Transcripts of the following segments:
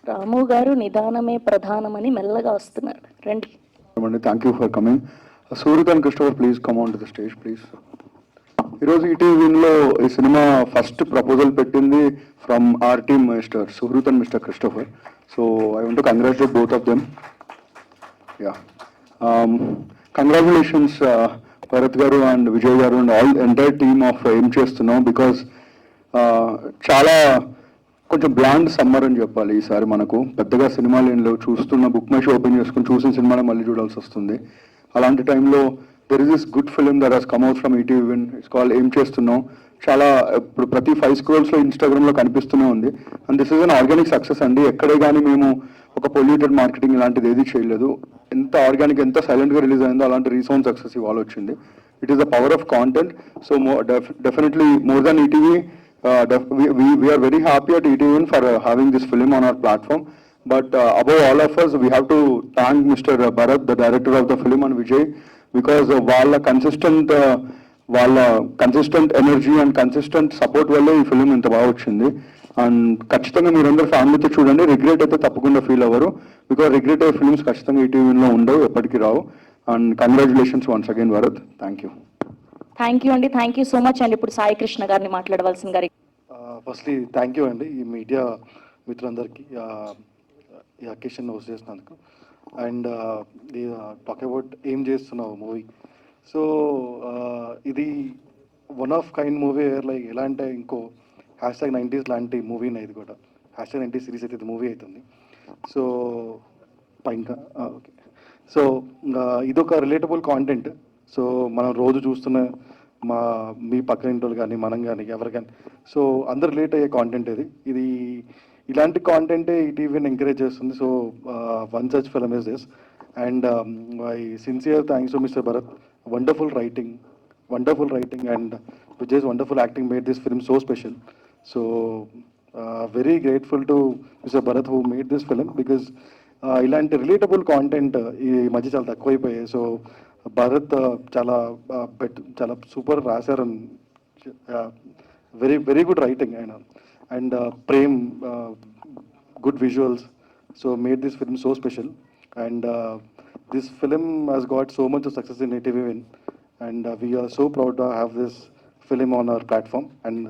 రాము గారు నిదానమే ప్రధానమని మెల్లగా వస్తున్నారు. రండి. Thank you for coming. Surith and Christopher, please come on to the stage please. ఈరోజు ఈటీవీలో ఈ సినిమా ఫస్ట్ ప్రపోజల్ పెట్టింది from our team mister Surith and mister Christopher. So I want to congratulate both of them. Yeah, congratulations Bharat గారు and Vijay గారు and all entire team of ఏం చేస్తున్నాం. Because చాలా కొంచెం బ్లాండ్ సమ్మర్ అని చెప్పాలి ఈసారి. మనకు పెద్దగా సినిమాలు ఏం లేవు, చూస్తున్న బుక్ మై షో ఓపెన్ చేసుకుని చూసిన సినిమానే మళ్ళీ చూడాల్సి వస్తుంది. అలాంటి టైంలో there is this good film that has come out from ETV win. It's called ఏం చేస్తున్నాం. చాలా ఇప్పుడు ప్రతి 5 scrolls ఇన్స్టాగ్రామ్లో కనిపిస్తూనే ఉంది. And this is an organic success అండి. ఎక్కడే కానీ మేము ఒక పొల్యూటెడ్ మార్కెటింగ్ ఇలాంటిది ఏది చేయలేదు. ఎంత ఆర్గానిక్, ఎంత సైలెంట్గా రిలీజ్ అయిందో అలాంటి రీసౌండ్ సక్సెస్ ఇవాళ వచ్చింది. It is the power of content. So definitely more than ETV, we are very happy at ETV for having this film on our platform. But above all of us, we have to thank Mr. Bharat, the director of the film, and Vijay, because వాళ్ళ consistent energy and consistent support వల్లే ఈ film ఇంత బాగా వచ్చింది. And ఖచ్చితంగా మీరందరూ ఫ్యామిలీతో చూడండి. రిగ్రెట్ అయితే తప్పకుండా ఫీల్ అవ్వరు. బికాస్ రిగ్రెట్ అయ్యే ఫిల్మ్స్ ఖచ్చితంగా ఈటీవీలో ఉండవు, ఎప్పటికీ రావు. And congratulations once again Bharat. Thank you. Thank you అండి. థ్యాంక్ యూ సో మచ్ అండి. ఇప్పుడు సాయి కృష్ణ గారిని మాట్లాడవలసిన గారి. ఫస్ట్లీ థ్యాంక్ యూ అండి ఈ మీడియా మిత్రులందరికీ ఈ అకేషన్ హోస్ట్ చేసినందుకు. అండ్ టాక్ అబౌట్ ఏం చేస్తున్నావు మూవీ. సో ఇది one of kind movie. Like ఎలా అంటే ఇంకో #90s లాంటి మూవీనే ఇది కూడా. #90 సిరీస్ అయితే ఇది మూవీ అవుతుంది. సో ఇంకా ఓకే. సో ఇదొక రిలేటబుల్ కాంటెంట్. సో మనం రోజు చూస్తున్న మీ పక్కన ఇంటి వాళ్ళు కానీ మనం కానీ ఎవరు కానీ, సో అందరు రిలేట్ అయ్యే కాంటెంట్ ఇది. ఇలాంటి కాంటెంటే ఈటీవీని ఎంకరేజ్ చేస్తుంది. So one such film is this. And my sincere thanks to mister Bharat. Wonderful writing and Vijay's wonderful acting made this film so special. So very grateful to Mr. Bharat who made this film, because ఇలాంటి relatable content ఈ మధ్య చాలా తక్కువైపోయాయి. So Bharat చాలా super రాశారు. Very good writing ఆయన. And Prem good visuals. So made this film so special. And this film has got so much success in ETV win. And we are so proud to have this film on hour platform. And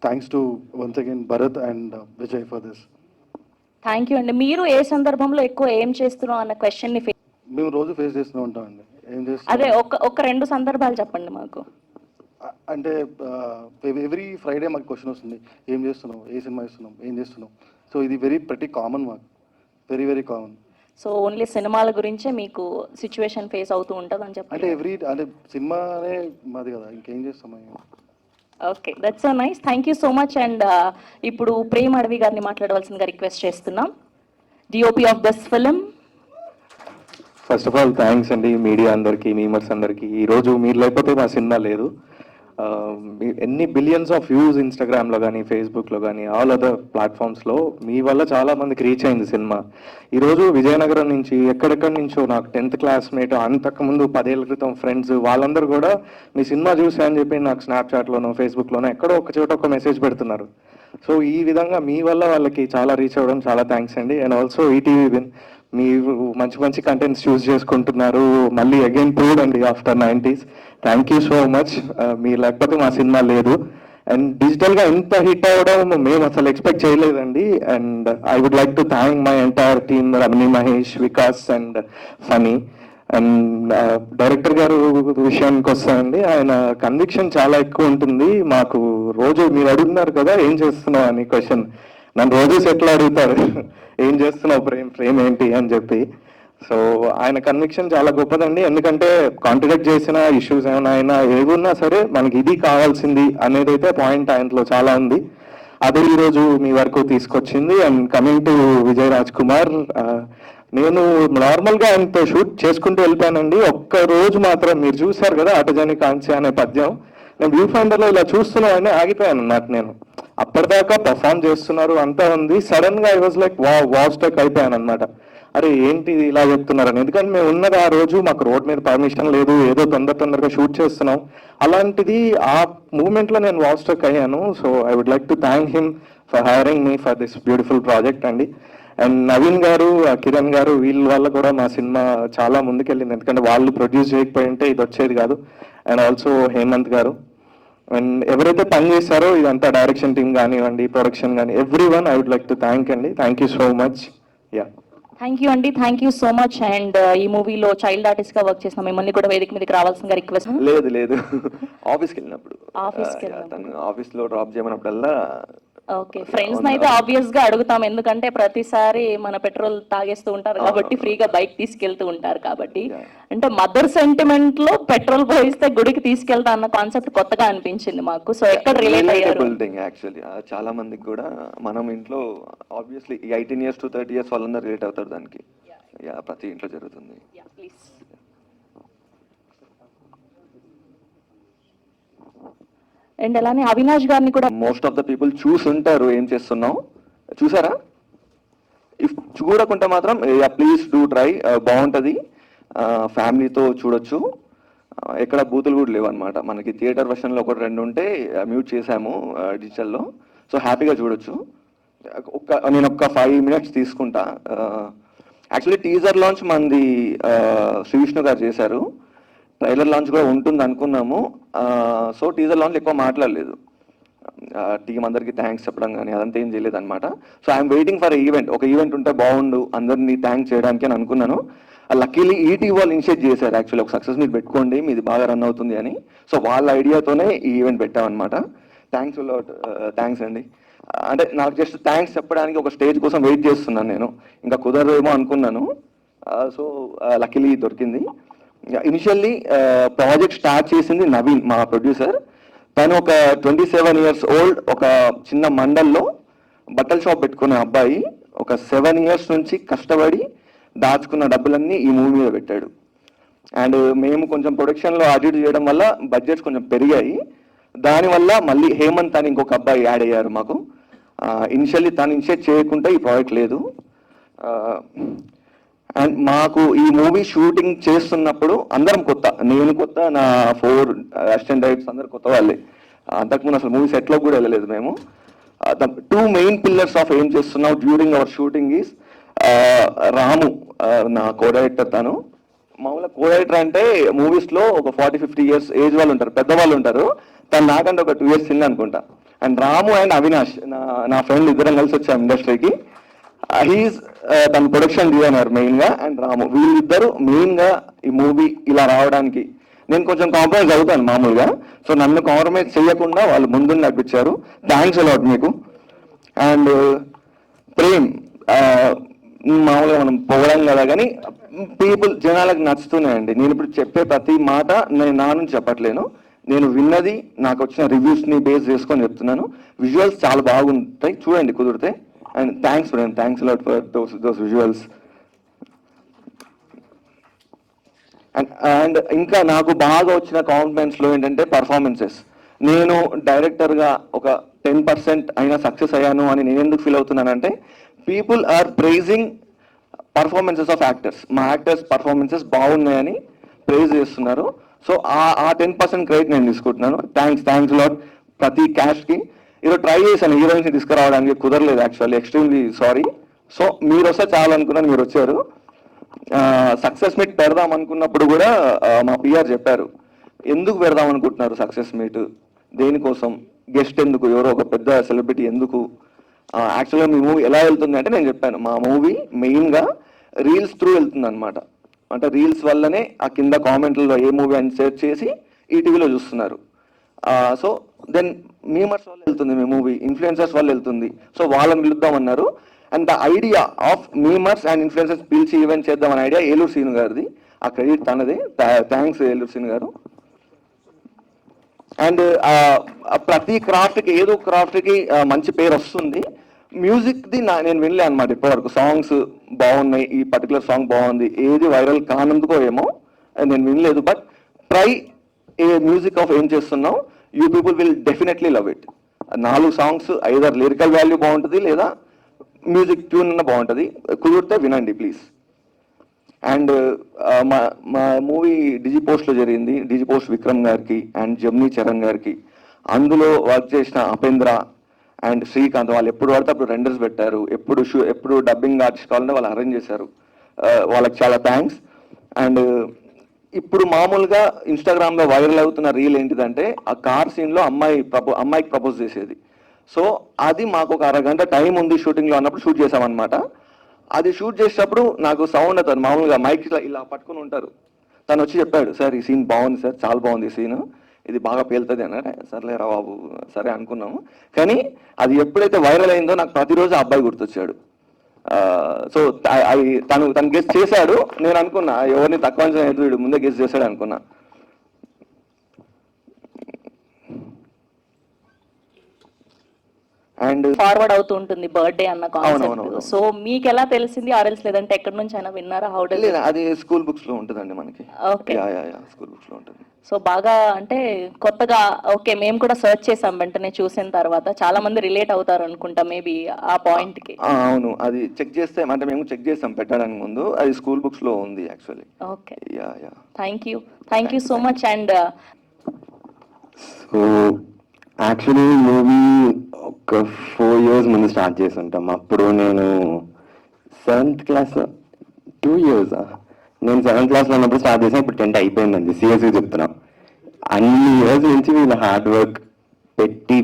thanks to once again Bharat and Vijay for this. Thank you అండి. మీరు ఏ సందర్భంలో ఎక్కువ ఏం చేస్తున్నాం అన్న question ని మేము రోజు ఫేస్ చేస్తూ ఉంటామండి. ఏం చేస్తాం అదే ఒక 2 సందర్భాలు చెప్పండి మాకు. అంటే ఎవ్రీ ఫ్రైడే మాకు క్వశ్చన్ వస్తుంది, ఏం చేస్తున్నావు, ఏ సినిమా చేస్తున్నాం, ఏం చేస్తున్నాం. సో ఇది ప్రతి కామన్ మాకు, వెరీ కామన్. సో ఓన్లీ సినిమాల గురించే మీకు సిచ్యువేషన్ ఫేస్ అవుతూ ఉంటుంది అని చెప్పి. అంటే సినిమానే మాది కదా, ఇంకేం చేస్తాం. Okay, that's so nice. Thank you so much. And ఇప్పుడు ప్రేమ్ అడవి గారిని మాట్లాడవలసిందిగా రిక్వెస్ట్ చేస్తున్నాం, DOP of this film. First of all thanks అండి మీడియా అందరికీ, మీమర్స్ అందరికీ. ఈరోజు మీరు లేకపోతే మా సినిమా లేదు. ఎన్ని బిలియన్స్ ఆఫ్ వ్యూస్ ఇన్స్టాగ్రామ్లో కానీ ఫేస్బుక్లో కానీ ఆల్ అదర్ ప్లాట్ఫామ్స్లో మీ వల్ల చాలా మందికి రీచ్ అయింది సినిమా. ఈరోజు విజయనగరం నుంచి ఎక్కడెక్కడి నుంచో నాకు 10th క్లాస్మేట్, అంతకుముందు 10 ఏళ్ల క్రితం ఫ్రెండ్స్, వాళ్ళందరూ కూడా మీ సినిమా చూసా అని చెప్పి నాకు స్నాప్చాట్లోనో ఫేస్బుక్లోనో ఎక్కడో ఒక చోట ఒక మెసేజ్ పెడుతున్నారు. సో ఈ విధంగా మీ వల్ల వాళ్ళకి చాలా రీచ్ అవ్వడం చాలా థ్యాంక్స్ అండి. అండ్ ఆల్సో ఈటీవీ విన్, మీరు మంచి కంటెంట్స్ చూస్ చేసుకుంటున్నారు. మళ్ళీ అగైన్ ప్రూవ్డ్ అండి after 90s. Thank you so much. మీరు లేకపోతే మా సినిమా లేదు. అండ్ డిజిటల్గా ఇంత హిట్ అవ్వడం మేము అసలు ఎక్స్పెక్ట్ చేయలేదండి. And I would like to thank my entire team, Ramani, Mahesh, Vikas and funny. And director గారు విషయానికి వస్తానండి, ఆయన కన్విక్షన్ చాలా ఎక్కువ ఉంటుంది. మాకు రోజు మీరు అడుగుతున్నారు కదా ఏం చేస్తున్నావు అని క్వశ్చన్, నన్ను రోజు సెటిల్ అడుగుతారు ఏం చేస్తున్నావు ఫ్రేమ్ ఏంటి అని చెప్పి. సో ఆయన కన్విక్షన్ చాలా గొప్పదండి. ఎందుకంటే కాంట్రాక్ట్ చేసిన ఇష్యూస్ ఏమైనా ఏమున్నా సరే మనకి ఇది కావాల్సింది అనేది అయితే పాయింట్ ఆయనలో చాలా ఉంది. అదే ఈరోజు మీ వరకు తీసుకొచ్చింది. And coming to Vijay Raj Kumar, నేను నార్మల్గా ఆయనతో షూట్ చేసుకుంటూ వెళ్ళిపోయానండి. ఒక్క రోజు మాత్రం మీరు చూశారు కదా అటజని కాంచి అనే పద్యం, నేను వ్యూ ఫైండర్లో ఇలా చూస్తున్నామని ఆగిపోయాను అన్నమాట. నేను అప్పటిదాకా పర్ఫామ్ చేస్తున్నారు అంతా ఉంది, సడన్ గా I was like wow stuck అయిపోయాను అనమాట. అరే ఏంటి ఇది ఇలా చెప్తున్నారని. ఎందుకంటే మేము ఉన్నది ఆ రోజు మాకు రోడ్ మీద పర్మిషన్ లేదు, ఏదో తొందరగా షూట్ చేస్తున్నాం. అలాంటిది ఆ మూమెంట్లో నేను వావ్ స్ట్రక్ అయ్యాను. So I would like to thank him for hiring me for this beautiful project అండి. అండ్ నవీన్ గారు, కిరణ్ గారు, వీళ్ళ వల్ల కూడా మా సినిమా చాలా ముందుకెళ్ళింది. ఎందుకంటే వాళ్ళు ప్రొడ్యూస్ చేయకపోయి ఉంటే ఇది వచ్చేది కాదు. అండ్ ఆల్సో హేమంత్ గారు అండ్ ఎవరైతే పని చేశారో ఇదంతా డైరెక్షన్ టీమ్ కానివ్వండి, ప్రొడక్షన్ కానీ, everyone I would like to thank అండి. Thank you so much. Yeah, thank you అండి, thank you so much. And ఈ మూవీలో చైల్డ్ ఆర్టిస్ట్ గా వర్క్ చేసిన మిమ్మల్ని కూడా వేదిక మీదకి రావాల్సిందిగా రిక్వెస్ట్. లేదు ఆఫీస్కి వెళ్ళినప్పుడు ఆఫీస్కి వెళ్ళినప్పుడు. తను ఆఫీస్లో డ్రాప్ చేయమన్నప్పుడల్లా ఓకే, ఫ్రెండ్స్ అయితే ఆబ్వియస్ గా అడుగుతాం, ఎందుకంటే ప్రతిసారి మన పెట్రోల్ తాగేస్తూ ఉంటారు కాబట్టి, ఫ్రీగా బైక్ తీసుకెళ్తూ ఉంటారు కాబట్టి. అంటే మదర్ సెంటిమెంట్ లో పెట్రోల్ పోయిస్తే గుడికి తీసుకెళ్తా అన్న కాన్సెప్ట్ కొత్తగా అనిపించింది మాకు. సో ఎక్కడ రిలేట్ అయ్యారు? థింగ్ యాక్చువల్లీ చాలా మందికి కూడా మనం ఇంట్లో ఆబ్వియస్లీ 18 years to 30 years వాళ్ళందరూ రిలేట్ అవుతారు దానికి. ప్రతి ఇంట్లో జరుగుతుంది. ప్లీజ్. అండ్ అలానే అవినాష్ గారిని కూడా మోస్ట్ ఆఫ్ ద పీపుల్ చూసుంటారు ఏం చేస్తున్నాం. చూసారా? ఇఫ్ చూడకుంటే మాత్రం ప్లీజ్ డూ ట్రై, బాగుంటుంది. ఫ్యామిలీతో చూడొచ్చు. ఎక్కడ బూతులు కూడా లేవు అనమాట. మనకి థియేటర్ వర్షన్లో 1-2 ఉంటే మ్యూట్ చేసాము డిజిటల్లో. సో హ్యాపీగా చూడొచ్చు. నేను ఒక 5 minutes తీసుకుంటా. యాక్చువల్లీ టీజర్ లాంచ్ మంది శ్రీ విష్ణు గారు చేశారు. ట్రైలర్ లాంచ్ కూడా ఉంటుంది అనుకున్నాము. సో టీజర్ లాంచ్ ఎక్కువ మాట్లాడలేదు. టీం అందరికీ థ్యాంక్స్ చెప్పడం కానీ అదంతా ఏం చేయలేదు అనమాట. So I'm waiting for event. ఒక ఈవెంట్ ఉంటే బాగుండు అందరినీ థ్యాంక్స్ చేయడానికి అని అనుకున్నాను. లక్కీలీ ఈటీ వాళ్ళు ఇనిషియేట్ చేశారు. యాక్చువల్లీ ఒక సక్సెస్ మీరు పెట్టుకోండి, మీది బాగా రన్ అవుతుంది అని. సో వాళ్ళ ఐడియాతోనే ఈ ఈవెంట్ పెట్టామన్నమాట. థ్యాంక్స్ అండి. అంటే నాకు జస్ట్ థ్యాంక్స్ చెప్పడానికి ఒక స్టేజ్ కోసం వెయిట్ చేస్తున్నాను నేను. ఇంకా కుదరదేమో అనుకున్నాను. సో లక్కీలీ దొరికింది. ఇనిషియల్లీ ప్రాజెక్ట్ స్టార్ట్ చేసింది నవీన్, మా ప్రొడ్యూసర్. తను ఒక 27 years ఓల్డ్, ఒక చిన్న మండల్లో బట్టల షాప్ పెట్టుకునే అబ్బాయి. ఒక 7 years నుంచి కష్టపడి దాచుకున్న డబ్బులన్నీ ఈ మూవీ మీద పెట్టాడు. అండ్ మేము కొంచెం ప్రొడక్షన్లో అటు ఇటు చేయడం వల్ల బడ్జెట్స్ కొంచెం పెరిగాయి. దానివల్ల మళ్ళీ హేమంత్ అని ఇంకొక అబ్బాయి యాడ్ అయ్యారు మాకు. ఇనిషియల్లీ తను ఇనిషియేట్ చేయకుండా ఈ ప్రాజెక్ట్ లేదు. అండ్ మాకు ఈ మూవీ షూటింగ్ చేస్తున్నప్పుడు అందరం కొత్త, నేను కొత్త, నా 4 అసిస్టెంట్ డైరెక్టర్స్ అందరు కొత్త వాళ్ళే. అంతకుముందు అసలు మూవీ సెట్లోకి కూడా వెళ్ళలేదు మేము. ద 2 main pillars ఆఫ్ ఏం చేస్తున్నాం డ్యూరింగ్ అవర్ షూటింగ్ ఈస్ రాము, నా కో డైరెక్టర్. తను మామూలుగా కో డైరెక్టర్ అంటే మూవీస్లో ఒక 40-50 years ఏజ్ వాళ్ళు ఉంటారు, పెద్దవాళ్ళు ఉంటారు. తను నాకంటే ఒక 2 years చిన్న అనుకుంటా. అండ్ రాము అండ్ అవినాష్ నా ఫ్రెండ్, ఇద్దరం కలిసి వచ్చాం ఇండస్ట్రీకి. హీఈస్ తన ప్రొడక్షన్ డిజైనర్ మెయిన్గా. అండ్ రాము, వీళ్ళిద్దరు మెయిన్గా ఈ మూవీ ఇలా రావడానికి. నేను కొంచెం కాంప్రమైజ్ అవుతాను మామూలుగా. సో నన్ను కాంప్రమైజ్ చేయకుండా వాళ్ళు ముందు నడిపించారు. థ్యాంక్స్ అలాట్ మీకు. అండ్ ప్రేమ్, మామూలుగా మనం పొగడం కదా, కానీ పీపుల్ జనాలకు నచ్చుతున్నాయండి. నేను ఇప్పుడు చెప్పే ప్రతి మాట నేను నా నుంచి చెప్పట్లేను, నేను విన్నది, నాకు వచ్చిన రివ్యూస్ని బేస్ చేసుకొని చెప్తున్నాను. విజువల్స్ చాలా బాగుంటాయి, చూడండి కుదిరితే. And thanks Prem, thanks a lot for those visuals. And ఇంకా నాకు బాగా వచ్చిన కాంప్లిమెంట్స్లో ఏంటంటే పర్ఫార్మెన్సెస్. నేను డైరెక్టర్గా ఒక 10% అయినా సక్సెస్ అయ్యాను అని నేను ఎందుకు ఫీల్ అవుతున్నానంటే, people are praising performances of actors. మా యాక్టర్స్ పర్ఫార్మెన్సెస్ బాగున్నాయని ప్రైజ్ చేస్తున్నారు. సో ఆ 10% క్రెడిట్ నేను తీసుకుంటున్నాను. థ్యాంక్స్ లాట్ ప్రతి క్యాస్ట్కి. ఈరోజు ట్రై చేశాను హీరోయిన్స్ని తీసుకురావడానికి, కుదరలేదు యాక్చువల్లీ, ఎక్స్ట్రీమ్లీ సారీ. సో మీరు వస్తే చాలా అనుకున్నాను, మీరు వచ్చారు. సక్సెస్ మీట్ పెడదాం అనుకున్నప్పుడు కూడా మా పిఆర్ చెప్పారు, ఎందుకు పెడదాం అనుకుంటున్నారు సక్సెస్ మీట్, దేనికోసం, గెస్ట్ ఎందుకు, ఎవరో ఒక పెద్ద సెలబ్రిటీ ఎందుకు. యాక్చువల్గా మీ మూవీ ఎలా వెళ్తుంది అంటే నేను చెప్పాను, మా మూవీ మెయిన్గా రీల్స్ త్రూ వెళ్తుంది అనమాట. అంటే రీల్స్ వల్లనే ఆ కింద కామెంట్లలో ఏ మూవీ అని సెర్చ్ చేసి ఈటీవీలో చూస్తున్నారు. సో దెన్ మీమర్స్ వల్ల వెళ్తుంది మీ మూవీ, ఇన్ఫ్లుయెన్సర్స్ వల్ల వెళ్తుంది. సో వాళ్ళని పిలుద్దామన్నారు. And the idea of memers and influencers పిలిచి ఈవెంట్ చేద్దామనే ఐడియా ఏలూరు సీను గారిది. ఆ క్రెడిట్ తనదే. థ్యాంక్స్ ఏలూరు సీను గారు. అండ్ ప్రతి క్రాఫ్ట్కి, ఏదో క్రాఫ్ట్కి మంచి పేరు వస్తుంది. మ్యూజిక్ది నేను వినలే అనమాట ఇప్పటివరకు. సాంగ్స్ బాగున్నాయి, ఈ పర్టికులర్ సాంగ్ బాగుంది, ఏది వైరల్ కానందుకో ఏమో నేను వినలేదు. But try A music of ఏం చేస్తున్నాం, you people will definitely love it. 4 songs either lyrical value బాగుంటుంది లేదా మ్యూజిక్ ట్యూన్ అన్న బాగుంటుంది. కుదిరితే వినండి ప్లీజ్. అండ్ మా మా మూవీ డిజి పోస్ట్లో జరిగింది, డిజి పోస్ట్ విక్రమ్ గారికి అండ్ జమ్నీ చరణ్ గారికి, అందులో వర్క్ చేసిన అపేంద్ర అండ్ శ్రీకాంత్ వాళ్ళు ఎప్పుడు పడితే అప్పుడు రెండర్స్ పెట్టారు, ఎప్పుడు డబ్బింగ్ ఆర్టిస్ట్ కావాలంటే వాళ్ళు అరేంజ్ చేశారు, వాళ్ళకి చాలా థ్యాంక్స్. అండ్ ఇప్పుడు మామూలుగా ఇన్స్టాగ్రామ్లో వైరల్ అవుతున్న రీల్ ఏంటిదంటే ఆ కార్ సీన్లో అమ్మాయికి ప్రపోజ్ చేసేది. సో అది మాకు ఒక అరగంట టైం ఉంది షూటింగ్లో అన్నప్పుడు షూట్ చేసామన్నమాట. అది షూట్ చేసేటప్పుడు నాకు సౌండ్ అవుతుంది, మామూలుగా మైక్ ఇలా పట్టుకుని ఉంటారు. తను వచ్చి చెప్పాడు, సార్ ఈ సీన్ బాగుంది సార్, చాలా బాగుంది ఈ సీన్, ఇది బాగా పేలుతుంది అన్నాడు. సర్లేరా బాబు సరే అనుకున్నాము. కానీ అది ఎప్పుడైతే వైరల్ అయిందో నాకు ప్రతిరోజు ఆ అబ్బాయి గుర్తొచ్చాడు. సో తను గెస్ట్ చేశాడు. నేను అనుకున్నా ఎవరిని తక్కువ అంచనా వేయద్దు, వీడు ముందే గెస్ట్ చేశాడు అనుకున్నా. అండ్ ఫార్వర్డ్ అవుతూ ఉంటుంది బర్త్డే అన్న కాన్సెప్ట్. అవునవును. సో మీకు ఎలా తెలిసింది, ఆర్ఎల్స్ లేదంటే ఎక్కడి నుంచి అయినా విన్నారా? హౌ డస్ లేదు, అది స్కూల్ బుక్స్ లో ఉంటుందండి మనకి. ఓకే. స్కూల్ బుక్స్ లో ఉంటుంది. సో బాగా అంటే కొత్తగా ఓకే, మేము కూడా సెర్చ్ చేసాం వెంటనే చూసిన తర్వాత. చాలా మంది రిలేట్ అవుతారు అనుకుంటా మేబీ ఆ పాయింట్ కి. అవును, అది చెక్ చేస్తే అంటే మేము చెక్ చేస్తాం పెట్టడానికి ముందు, అది స్కూల్ బుక్స్ లో ఉంది actually. Okay, yeah thank you so much. And so actually movie ఒక 4 years ముందు స్టార్ట్ చేసి ఉంటాం. అప్పుడు నేను 7th class, 2 years నేను 7th classలో ఉన్నప్పుడు స్టార్ట్ చేసాను. ఇప్పుడు 10th అయిపోయిందండి. సీరియస్గా చెప్తున్నాం, అన్ని ఇయర్స్ నుంచి వీళ్ళ హార్డ్ వర్క్ పెట్టి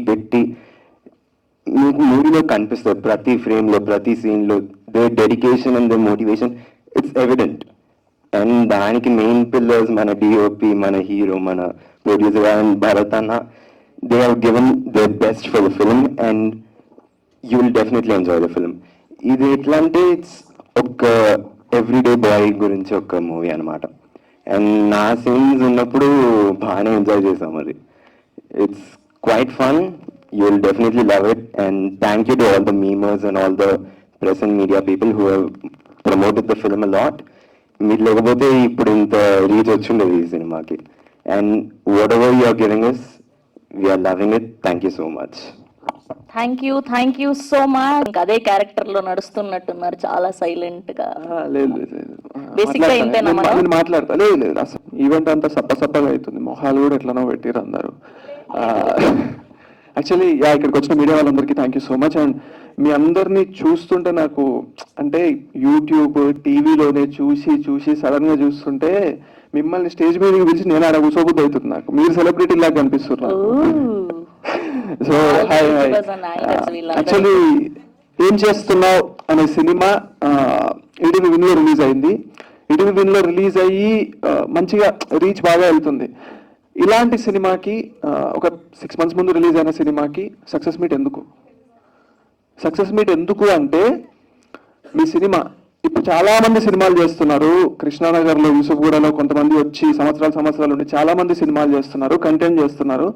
మీకు మూవీలో కనిపిస్తుంది. ప్రతి ఫ్రేమ్లో, ప్రతి సీన్లో the dedication and the motivation it's evident. And దానికి మెయిన్ పిల్లర్స్ మన డిఓపి, మన హీరో, మన ప్రొడ్యూసర్ అండ్ భరత్ అన్న. They have given their best for the film and you will definitely enjoy the film. ఇది ఎట్లా అంటే ఇట్స్ ఒక ఎవ్రీడే బాయ్ గురించి ఒక మూవీ అనమాట. అండ్ నా సీన్స్ ఉన్నప్పుడు బాగానే ఎంజాయ్ చేసాం. అది it's quite fun. You will definitely love it. And thank you to all the memers and all the press and media people who have promoted the film a lot. మీరు లేకపోతే ఇప్పుడు ఇంత reach వచ్చిండేది ఈ సినిమాకి. And what ever you are giving us, we are loving it. Thank you so much. Thank you so much. అదే character లో నడుస్తున్నట్టున్నారు, చాలా silent గా. లేదు Basic గా ఇంతేనా మనం? నేను మాట్లాడతా. లేదు అసలు ఈవెంట్ అంతా సప్పగా అవుతుంది, మొహాలు కూడా ఎట్లనో పెట్టిరు అందరు. యాక్చువల్లీ ఇక్కడికి వచ్చిన మీడియా వాళ్ళందరికీ thank you so much. And మీ అందరినీ చూస్తుంటే నాకు అంటే యూట్యూబ్ టీవీలోనే చూసి సడన్ గా చూస్తుంటే మిమ్మల్ని స్టేజ్ మీదకి పిలిచి నేను ఆడ కూర్చోబుద్ది అవుతుంది నాకు. మీరు సెలబ్రిటీ లాగా కనిపిస్తున్నారు. సో హాయ్ యాక్చువల్లీ ఏం చేస్తున్నావు అనే సినిమా ఈటీవీ విన్ లో రిలీజ్ అయింది. ఈటీవీ విన్ లో రిలీజ్ అయ్యి మంచిగా రీచ్ బాగా వెళ్తుంది. ఇలాంటి సినిమాకి ఒక 6 months ముందు రిలీజ్ అయిన సినిమాకి సక్సెస్ మీట్ ఎందుకు అంటే మీ సినిమా ఇప్పుడు చాలా మంది సినిమాలు చేస్తున్నారు. కృష్ణానగర్లో, యూసుఫ్గూడలో కొంతమంది వచ్చి సంవత్సరాలు ఉండి చాలా మంది సినిమాలు చేస్తున్నారు, కంటెంట్ చేస్తున్నారు.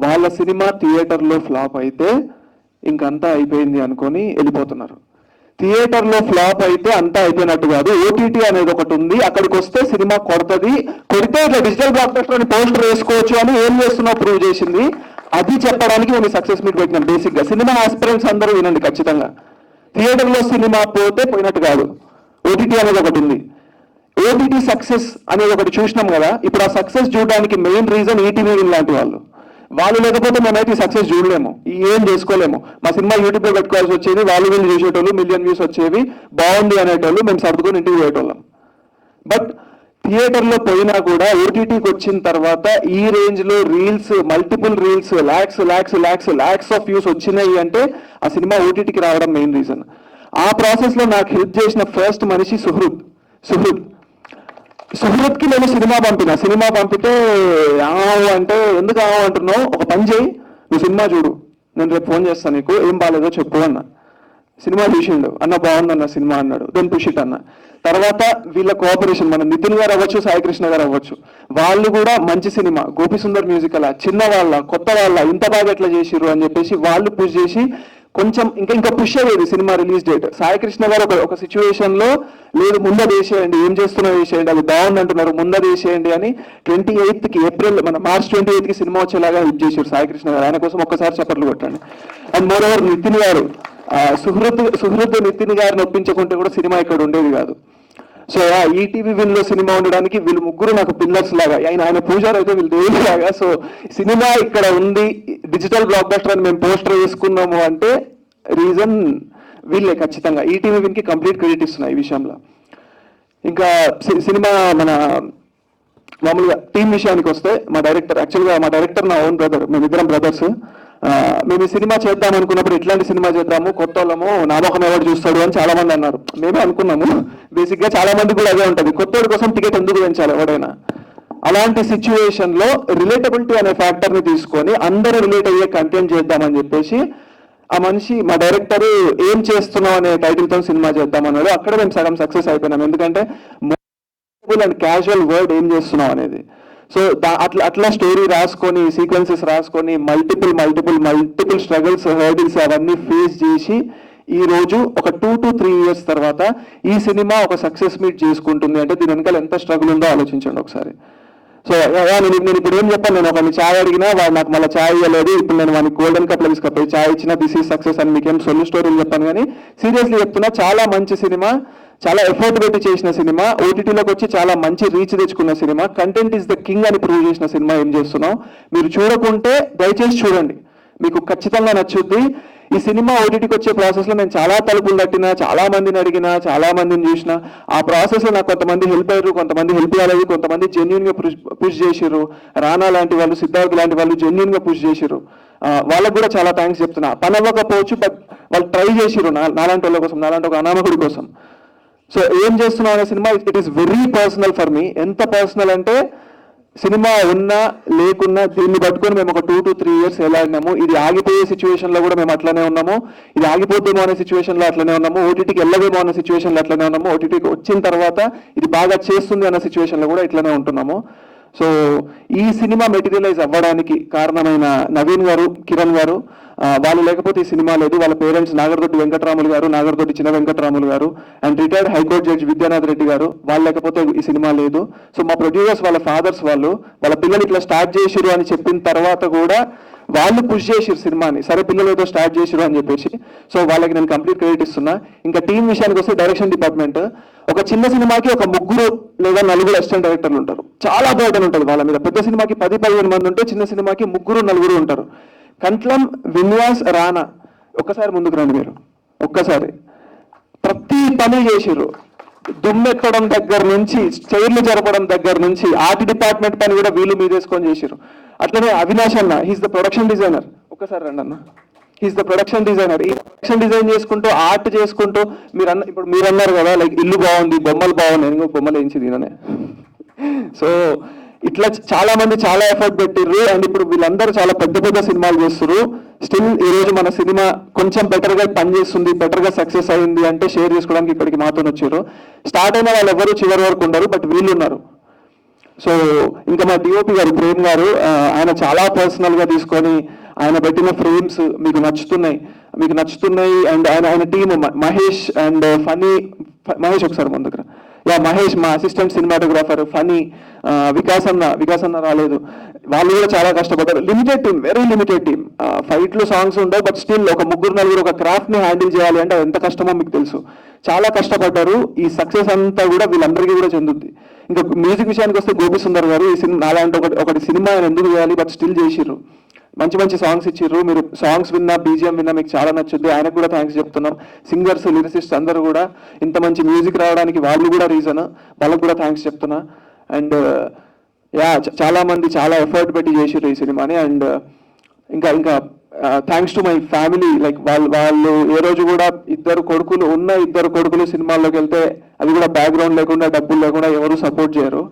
వాళ్ళ సినిమా థియేటర్లో ఫ్లాప్ అయితే ఇంకంతా అయిపోయింది అనుకొని వెళ్ళిపోతున్నారు. థియేటర్లో ఫ్లాప్ అయితే అంతా అయిపోయినట్టు కాదు. ఓటీటీ అనేది ఒకటి ఉంది, అక్కడికి వస్తే సినిమా కొడితే ఇట్లా డిజిటల్ బ్లాక్ బస్టర్ అని పోస్టర్ వేసుకోవచ్చు అని ఏం చేస్తున్నావు ప్రూవ్ చేసింది. అది చెప్పడానికి నేను సక్సెస్ మీట్ పెట్టినాను. బేసిక్గా సినిమా ఆస్పిరెంట్స్ అందరూ వినండి ఖచ్చితంగా. థియేటర్లో సినిమా పోతే పోయినట్టు కాదు, ఓటీటీ అనేది ఒకటి ఉంది. ఓటీటీ సక్సెస్ అనేది ఒకటి చూసినాం కదా. ఇప్పుడు ఆ సక్సెస్ చూడడానికి మెయిన్ రీజన్ ఈటీవీ లాంటి వాళ్ళు లేకపోతే మేమైతే ఈ సక్సెస్ చూడలేము, ఏం చేసుకోలేము. మా సినిమా యూట్యూబ్లో పెట్టుకోవాల్సి వచ్చేది, వాళ్ళు చూసేటోళ్ళు, మిలియన్ వ్యూస్ వచ్చేవి, బాగుంది అనేటోళ్ళు, మేము సర్దుకొని ఇంటికి పోయేటోళ్ళం. బట్ థియేటర్లో పోయినా కూడా ఓటీటీకి వచ్చిన తర్వాత ఈ రేంజ్లో reels, multiple reels, lakhs of views వచ్చినాయి అంటే ఆ సినిమా ఓటీటీకి రావడం మెయిన్ రీజన్. ఆ ప్రాసెస్లో నాకు హెల్ప్ చేసిన ఫస్ట్ మనిషి సుహృత్కి నేను సినిమా పంపితే అంటే ఎందుకు అంటున్నావు, ఒక పని చేయి, నువ్వు సినిమా చూడు, నేను రేపు ఫోన్ చేస్తాను నీకు, ఏం బాగాలేదో చెప్పు అన్న. సినిమా చూసిండు, అన్న బాగుందన్న సినిమా అన్నాడు. దెన్ పుష్ ఇట్ అన్న. తర్వాత వీళ్ళ కోఆపరేషన్, మన నితిన్ గారు అవ్వచ్చు, సాయి కృష్ణ గారు అవ్వచ్చు, వాళ్ళు కూడా మంచి సినిమా, గోపిసుందర్ మ్యూజికల్, చిన్న వాళ్ళ కొత్త వాళ్ళ ఇంత బాగా ఎట్లా చేసిర్రు అని చెప్పేసి వాళ్ళు పుష్ చేసి కొంచెం ఇంకా పుష్ అయ్యేది cinema release date. Sai Krishna గారు ఒక సిచ్యువేషన్ లో లేదు ముందది వేసేయండి, ఏం చేస్తున్నా వేసేయండి, అది బాగుంది అంటున్నారు, ముందది వేసేయండి అని 28th ఏప్రిల్ మన March 28th సినిమా వచ్చేలాగా హెల్ప్ చేశారు సాయి కృష్ణ గారు. ఆయన కోసం ఒక్కసారి చప్పట్లు కొట్టండి. అండ్ మోర్ ఓవర్ నితిన్ గారు, సుహృత్ నితిన్ గారిని ఒప్పించకుంటే కూడా సినిమా ఇక్కడ ఉండేది కాదు. సో ఈటీవీ విన్ లో సినిమా ఉండడానికి వీళ్ళు ముగ్గురు నాకు పిల్లర్స్ లాగా, ఆయన పూజారు అయితే వీళ్ళు దేవుళ్ళు లాగా. సో సినిమా ఇక్కడ ఉంది, డిజిటల్ బ్లాక్ బస్టర్ అని మేము పోస్టర్ వేసుకున్నాము అంటే రీజన్ వీళ్ళే ఖచ్చితంగా. ఈటీవీ విన్ కి కంప్లీట్ క్రెడిట్ ఇస్తున్నా ఈ విషయంలో. ఇంకా సినిమా మన మామూలుగా టీం విషయానికి వస్తే మా డైరెక్టర్ నా ఓన్ బ్రదర్, మేమిద్దరం బ్రదర్స్. మేము ఈ సినిమా చేద్దాం అనుకున్నప్పుడు ఎట్లాంటి సినిమా చేద్దాము, కొత్త వాళ్ళము, నామకం ఎవరు చూస్తాడు అని చాలా మంది అన్నారు. మేమే అనుకున్నాము, బేసిక్గా చాలా మంది కూడా అదే ఉంటుంది, కొత్తోడి కోసం టికెట్ ఎందుకు పెంచాలి ఎవడైనా. అలాంటి సిచ్యువేషన్ లో రిలేటబిలిటీ అనే ఫ్యాక్టర్ ని తీసుకొని అందరూ రిలేట్ అయ్యే కంటెంట్ చేద్దామని చెప్పేసి ఆ మనిషి మా డైరెక్టర్ ఏం చేస్తున్నావు అనే టైటిల్ తో సినిమా చేద్దామన్నాడు. అక్కడ మేము సగం సక్సెస్ అయిపోయినాం, ఎందుకంటే అండ్ క్యాజువల్ వర్డ్ ఏం చేస్తున్నావు అనేది. సో అట్లా స్టోరీ రాసుకొని, సీక్వెన్సెస్ రాసుకొని, మల్టిపుల్ స్ట్రగుల్స్, హర్డిల్స్ అవన్నీ ఫేస్ చేసి ఈ రోజు ఒక 2 to 3 years తర్వాత ఈ సినిమా ఒక సక్సెస్ మీట్ చేసుకుంటుంది అంటే దీని వెనకాల ఎంత స్ట్రగుల్ ఉందో ఆలోచించండి ఒకసారి. సో నేను ఇప్పుడు ఏం చెప్పాను, నేను ఒకరిని ఛాయ్ అడిగినా వాడు నాకు మళ్ళీ ఛాయ్ ఇవ్వలేదు, ఇప్పుడు నేను వాడికి గోల్డెన్ కప్లో తీసుకపోయి ఛాయ్ ఇచ్చిన దిస్ ఈజ్ సక్సెస్ అని మీకేం సొల్లు స్టోరీలు చెప్పాను. కానీ సీరియస్లీ చెప్తున్నా, చాలా మంచి సినిమా, చాలా ఎఫర్ట్ పెట్టి చేసిన సినిమా, ఓటీటీలోకి వచ్చి చాలా మంచి రీచ్ తెచ్చుకున్న cinema, content is the king అని ప్రూవ్ చేసిన సినిమా. ఏం చేస్తున్నాం మీరు చూడకుంటే దయచేసి చూడండి, మీకు ఖచ్చితంగా నచ్చుద్ది. ఈ సినిమా ఓటీటీకి వచ్చే ప్రాసెస్లో నేను చాలా తలుపులు తట్టినా, చాలా మందిని అడిగినా, చాలా మందిని చూసిన. ఆ ప్రాసెస్లో నాకు కొంతమంది హెల్ప్ అయ్యారు, కొంతమంది హెల్ప్ కాలేదు, కొంతమంది జెన్యున్గా పుష్ చేసిర్రు. రానా లాంటి వాళ్ళు, సిద్ధార్థ్ లాంటి వాళ్ళు జెన్యున్గా పుష్ చేసిర్రు. వాళ్ళకు కూడా చాలా థ్యాంక్స్ చెప్తున్నా. పని అవ్వకపోవచ్చు, బట్ వాళ్ళు ట్రై చేసిర్రు నాలాంటి వాళ్ళ కోసం, నాలాంటి ఒక అనామకుడి కోసం. సో ఏం చేస్తున్నాం అనే cinema it is very personal for me. ఎంత పర్సనల్ అంటే సినిమా ఉన్నా లేకున్నా దీన్ని పట్టుకొని మేము ఒక 2 to 3 years వెళ్ళాడినాము. ఇది ఆగిపోయే సిచ్యువేషన్లో కూడా మేము అట్లనే ఉన్నాము, ఇది ఆగిపోతేమో అనే సిచ్యువేషన్లో అట్లనే ఉన్నాము, ఓటీటీకి వెళ్ళవేమో అన్న సిచ్యువేషన్లో అట్లనే ఉన్నాము, ఓటీటీకి వచ్చిన తర్వాత ఇది బాగా చేస్తుంది అన్న సిచ్యువేషన్లో కూడా ఇట్లనే ఉంటున్నాము. సో ఈ సినిమా మెటీరియలైజ్ అవ్వడానికి కారణమైన నవీన్ గారు, కిరణ్ గారు, వాళ్ళు లేకపోతే ఈ సినిమా లేదు. వాళ్ళ పేరెంట్స్ నాగర్దొడ్డి వెంకటరాములు గారు, నాగర్దొడ్డి చిన్న వెంకటరాములు గారు and retired high court judge Vidyanath Reddy గారు, వాళ్ళు లేకపోతే ఈ సినిమా లేదు. సో మా ప్రొడ్యూసర్స్ వాళ్ళ ఫాదర్స్ వాళ్ళ పిల్లలు ఇట్లా స్టార్ట్ చేసిరు అని చెప్పిన తర్వాత కూడా వాళ్ళు పుష్ చేసిరు సినిమాని, సరే పిల్లలు ఏదో స్టార్ట్ చేసిరు అని చెప్పేసి. సో వాళ్ళకి నేను కంప్లీట్ క్రెడిట్ ఇస్తున్నా. ఇంకా టీం విషయానికి వస్తే డైరెక్షన్ డిపార్ట్మెంట్, ఒక చిన్న సినిమాకి ఒక 3 లేదా 4 అసిస్టెంట్ డైరెక్టర్లు ఉంటారు, చాలా బర్డెన్ ఉంటుంది వాళ్ళ మీద. పెద్ద సినిమాకి 10-15 మంది ఉంటే చిన్న సినిమాకి 3-4 ఉంటారు. కంట్లం, విన్యాస్, రానా, ఒక్కసారి ముందుకు రండి మీరు. ఒక్కసారి ప్రతి పని చేసిర్రు, దుమ్మెక్కడం దగ్గర నుంచి, చైర్లు జరపడం దగ్గర నుంచి, ఆర్ట్ డిపార్ట్మెంట్ పని కూడా వీళ్ళు మీదేసుకొని చేసిర్రు. అట్లనే అవినాష్ అన్న, హీస్ ద ప్రొడక్షన్ డిజైనర్. ఒక్కసారి రండి అన్న, హీస్ ద ప్రొడక్షన్ డిజైనర్. ఈ ప్రొడక్షన్ డిజైన్ చేసుకుంటూ, ఆర్ట్ చేసుకుంటూ, ఇప్పుడు మీరు అన్నారు కదా లైక్ ఇల్లు బాగుంది, బొమ్మలు బాగున్నాయి, ఇంకో బొమ్మలు వేయించి దీననే. సో ఇట్లా చాలా మంది చాలా ఎఫర్ట్ పెట్టిర్రు అండ్ ఇప్పుడు వీళ్ళందరూ చాలా పెద్ద సినిమాలు చేస్తున్నారు. స్టిల్ ఈ రోజు మన సినిమా కొంచెం బెటర్గా పనిచేస్తుంది, బెటర్గా సక్సెస్ అయింది అంటే షేర్ చేసుకోవడానికి ఇక్కడికి మాతో వచ్చారు. స్టార్ట్ అయిన వాళ్ళు ఎవరు చివరి వరకు ఉండరు, బట్ వీళ్ళు ఉన్నారు. సో ఇంకా మా డిఓపి గారు ప్రేమ్ గారు, ఆయన చాలా పర్సనల్గా తీసుకొని ఆయన పెట్టిన ఫ్రేమ్స్ మీకు నచ్చుతున్నాయి అండ్ ఆయన టీమ్ మహేష్ అండ్ మహేష్ ఒకసారి ముందుకు మహేష్, మా అసిస్టెంట్ సినిమాటోగ్రాఫర్, ఫనీ, వికాస్ అన్న రాలేదు, వాళ్ళు కూడా చాలా కష్టపడ్డారు. Limited team, very limited team. ఫైట్లు, సాంగ్స్ ఉండవు, బట్ స్టిల్ ఒక 3-4 ఒక క్రాఫ్ట్ ని హ్యాండిల్ చేయాలి అంటే ఎంత కష్టమో మీకు తెలుసు. చాలా కష్టపడ్డారు. ఈ సక్సెస్ అంతా కూడా వీళ్ళందరికీ కూడా చెందుద్ది. ఇంకా మ్యూజిక్ విషయానికి వస్తే గోపి సుందర్ గారు ఈ సినిమా నాలాంటి ఒకటి సినిమా ఆయన ఎందుకు చేయాలి, బట్ స్టిల్ చేసిర్రు. మంచి సాంగ్స్ ఇచ్చిర్రు. మీరు సాంగ్స్ విన్నా, బీజిఎం విన్నా మీకు చాలా నచ్చుద్ది. ఆయనకు కూడా థ్యాంక్స్ చెప్తున్నాం. సింగర్స్, లిరిసిస్ట్ అందరూ కూడా ఇంత మంచి మ్యూజిక్ రావడానికి వాళ్ళు కూడా రీజన్, వాళ్ళకు కూడా థ్యాంక్స్ చెప్తున్నా. అండ్ చాలా మంది చాలా ఎఫర్ట్ పెట్టి చేసిర్రు ఈ సినిమాని. అండ్ ఇంకా thanks to my family. Like వాళ్ళు ఏ రోజు కూడా ఇద్దరు కొడుకులు సినిమాల్లోకి వెళ్తే అది కూడా బ్యాక్గ్రౌండ్ లేకుండా, డబ్బులు లేకుండా ఎవరు సపోర్ట్ చేయరు.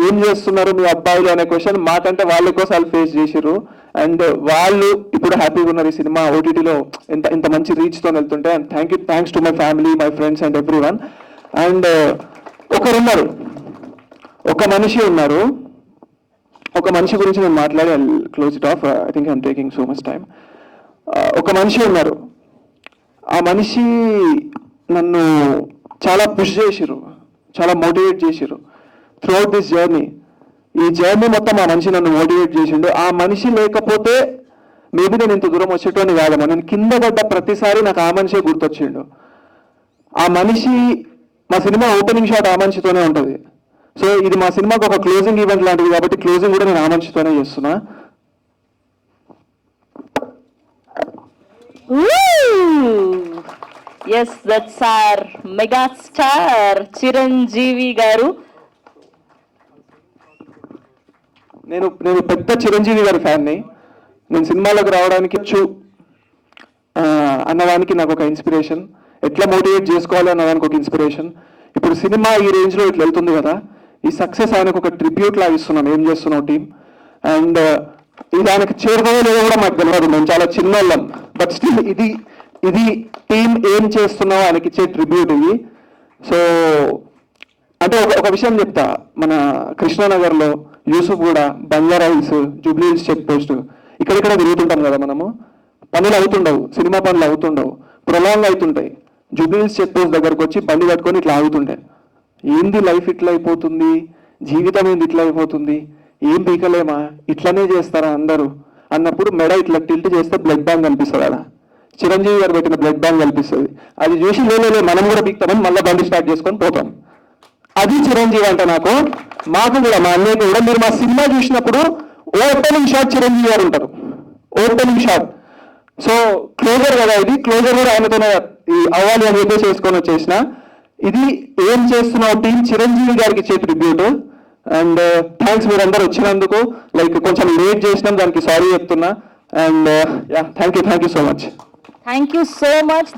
ఏం చేస్తున్నారు మీ అబ్బాయిలు అనే క్వశ్చన్ మాకంటే వాళ్ళ కోసం వాళ్ళు ఫేస్ చేసిర్రు. అండ్ వాళ్ళు ఇప్పుడు హ్యాపీగా ఉన్నారు ఈ సినిమా ఓటీటీలో ఇంత మంచి రీచ్తో వెళ్తుంటే. And thanks to my family, my friends and every one. And ఒక మనిషి గురించి నేను మాట్లాడి I close it of. I think I'm taking so much time. ఒక మనిషి ఉన్నారు, ఆ మనిషి నన్ను చాలా పుష్ చేసిర్రు, చాలా మోటివేట్ చేసిర్రు త్రూఅవుట్ దిస్ జర్నీ. ఈ జర్నీ మొత్తం ఆ మనిషి నన్ను మోటివేట్ చేసిండు. ఆ మనిషి లేకపోతే మేబీ నేను ఇంత దూరం వచ్చేటోని కాదమ్మా. నేను కింద పడ్డ ప్రతిసారి నాకు ఆ మనిషే గుర్తొచ్చిండు. ఆ మనిషి మా సినిమా ఓపెనింగ్ షాట్ ఆ మనిషితోనే ఉంటుంది. సో ఇది మా సినిమాకి ఒక క్లోజింగ్ ఈవెంట్ లాంటిది కాబట్టి క్లోజింగ్ కూడా నేను ఆ మనిషితోనే చేస్తున్నా. Yes that's our megastar Chiranjeevi గారు. నేను పెద్ద చిరంజీవి గారి ఫ్యాన్ని. నేను సినిమాలకు రావడానికి అన్నదానికి నాకు ఒక ఇన్స్పిరేషన్, ఎట్లా మోటివేట్ చేసుకోవాలి అన్నదానికి ఒక ఇన్స్పిరేషన్. ఇప్పుడు సినిమా ఈ రేంజ్లో ఇట్లా వెళ్తుంది కదా, ఈ సక్సెస్ ఆయనకు ఒక ట్రిబ్యూట్ లాగా ఇస్తున్నాం. ఏం చేస్తున్నాం టీం, అండ్ ఇది ఆయనకు చేరుకోవో లేదో కూడా మాకు తెలియదు, మేము చాలా చిన్నోళ్ళం. బట్ స్టిల్ ఇది టీం ఏం చేస్తున్నాం ఆయనకి ఇచ్చే ట్రిబ్యూట్ ఇది. సో అంటే ఒక విషయం చెప్తా, మన కృష్ణానగర్లో యూసుఫ్ కూడా, Banjara Hills, Jubilee Hills check post ఇక్కడిక్కడ తిరుగుతుంటాం కదా మనము. పనులు అవుతుండవు, సినిమా పనులు అవుతుండవు, ప్రొలాంగ్ అవుతుంటాయి. జూబ్లీ హిల్స్ చెక్ పోస్ట్ దగ్గరకు వచ్చి బండి పట్టుకొని ఇట్లా ఆగుతుండే, ఏంది లైఫ్ ఇట్లా అయిపోతుంది, జీవితం ఏంది ఇట్లా అయిపోతుంది, ఏం పీకలేమా, ఇట్లనే చేస్తారా అందరూ అన్నప్పుడు మెడ ఇట్లా టిల్ట్ చేస్తే బ్లడ్ బ్యాంక్ కనిపిస్తుంది. అలా చిరంజీవి గారు పెట్టిన బ్లడ్ బ్యాంక్ కనిపిస్తుంది. అది చూసి లేలే మనం కూడా పీక్తామని మళ్ళీ బండి స్టార్ట్ చేసుకొని పోతాం. అది చిరంజీవి అంటే నాకు. మాకు కూడా, మా అన్నయ్యకు కూడా, మీరు మా సినిమా చూసినప్పుడు ఓపెనింగ్ షాట్ చిరంజీవి గారు ఉంటారు, ఓపెనింగ్ షాట్. సో క్లోజర్ కదా, ఇది క్లోజర్ కూడా ఆయనతోనే అవ్వాలి అని చెప్పేసి చేసుకొని వచ్చేసిన. ఇది ఏం చేస్తున్నావు టీం చిరంజీవి గారికి ఇచ్చే ట్రిబ్యూట్. అండ్ థ్యాంక్స్ మీరందరూ వచ్చినందుకు. లైక్ కొంచెం లేట్ చేసినాం, దానికి సారీ చెప్తున్నా. And thank you so much. Thank you so much.